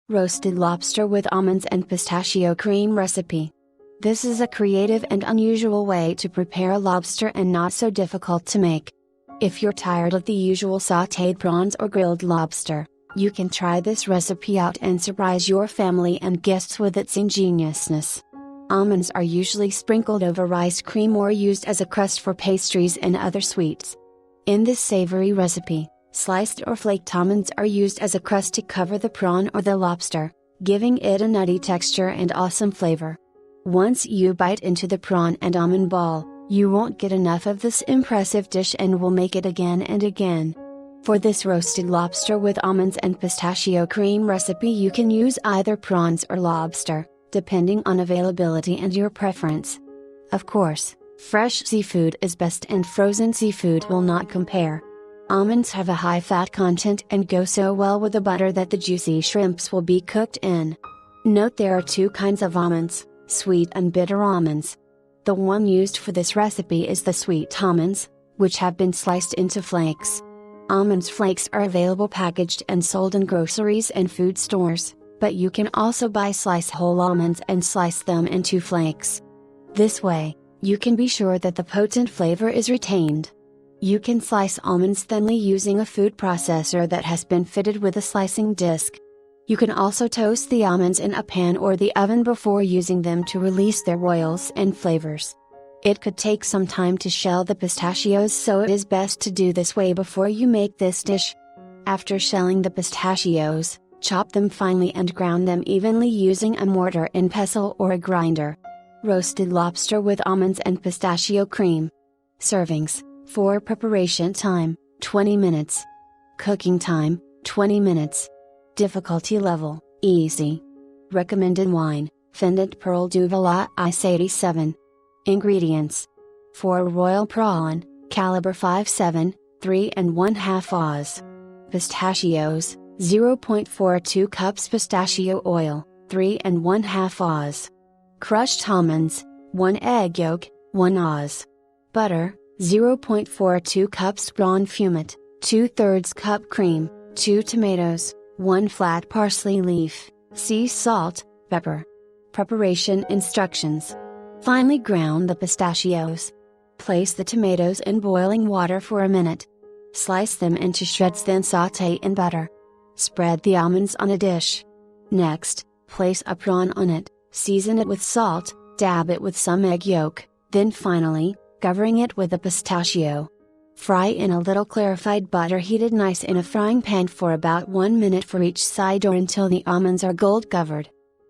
Roasted lobster with almonds and pistachio cream recipe. This is a creative and unusual way to prepare lobster and not so difficult to make. If you're tired of the usual sautéed prawns or grilled lobster, you can try this recipe out and surprise your family and guests with its ingeniousness. Almonds are usually sprinkled over ice cream or used as a crust for pastries and other sweets. In this savory recipe, sliced or flaked almonds are used as a crust to cover the prawn or the lobster, giving it a nutty texture and awesome flavor. Once you bite into the prawn and almond ball, you won't get enough of this impressive dish and will make it again and again. For this roasted lobster with almonds and pistachio cream recipe, you can use either prawns or lobster, depending on availability and your preference. Of course, fresh seafood is best and frozen seafood will not compare. Almonds have a high fat content and go so well with the butter that the juicy shrimps will be cooked in. Note there are two kinds of almonds, sweet and bitter almonds. The one used for this recipe is the sweet almonds, which have been sliced into flakes. Almonds flakes are available packaged and sold in groceries and food stores, but you can also buy sliced whole almonds and slice them into flakes. This way, you can be sure that the potent flavor is retained. You can slice almonds thinly using a food processor that has been fitted with a slicing disc. You can also toast the almonds in a pan or the oven before using them to release their oils and flavors. It could take some time to shell the pistachios, so it is best to do this way before you make this dish. After shelling the pistachios, chop them finely and ground them evenly using a mortar and pestle or a grinder. Roasted lobster with almonds and pistachio cream. Servings. For preparation time, 20 minutes. Cooking time, 20 minutes. Difficulty level, easy. Recommended wine, Fendant Pearl du Vala Ice 87. Ingredients. For royal prawn, caliber 5/7, 3½ Oz. Pistachios, 0.42 cups pistachio oil, 3½ Oz. Crushed almonds, 1 egg yolk, 1 Oz. Butter, 0.42 cups prawn fumet, 2/3 cup cream, 2 tomatoes, 1 flat parsley leaf, sea salt, pepper. Preparation instructions. Finely ground the pistachios. Place the tomatoes in boiling water for a minute. Slice them into shreds, then sauté in butter. Spread the almonds on a dish. Next, place a prawn on it, season it with salt, dab it with some egg yolk, then finally, covering it with the pistachio. Fry in a little clarified butter heated nice in a frying pan for about 1 minute for each side or until the almonds are gold covered.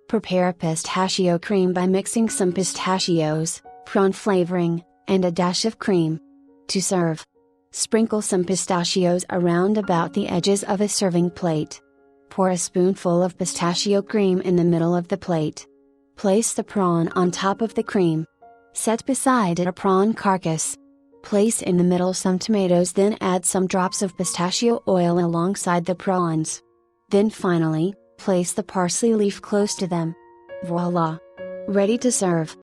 Prepare pistachio cream by mixing some pistachios, prawn flavoring, and a dash of cream. To serve. Sprinkle some pistachios around about the edges of a serving plate. Pour a spoonful of pistachio cream in the middle of the plate. Place the prawn on top of the cream. Set beside it a prawn carcass. Place in the middle some tomatoes, then add some drops of pistachio oil alongside the prawns. Then finally, place the parsley leaf close to them. Voila! Ready to serve.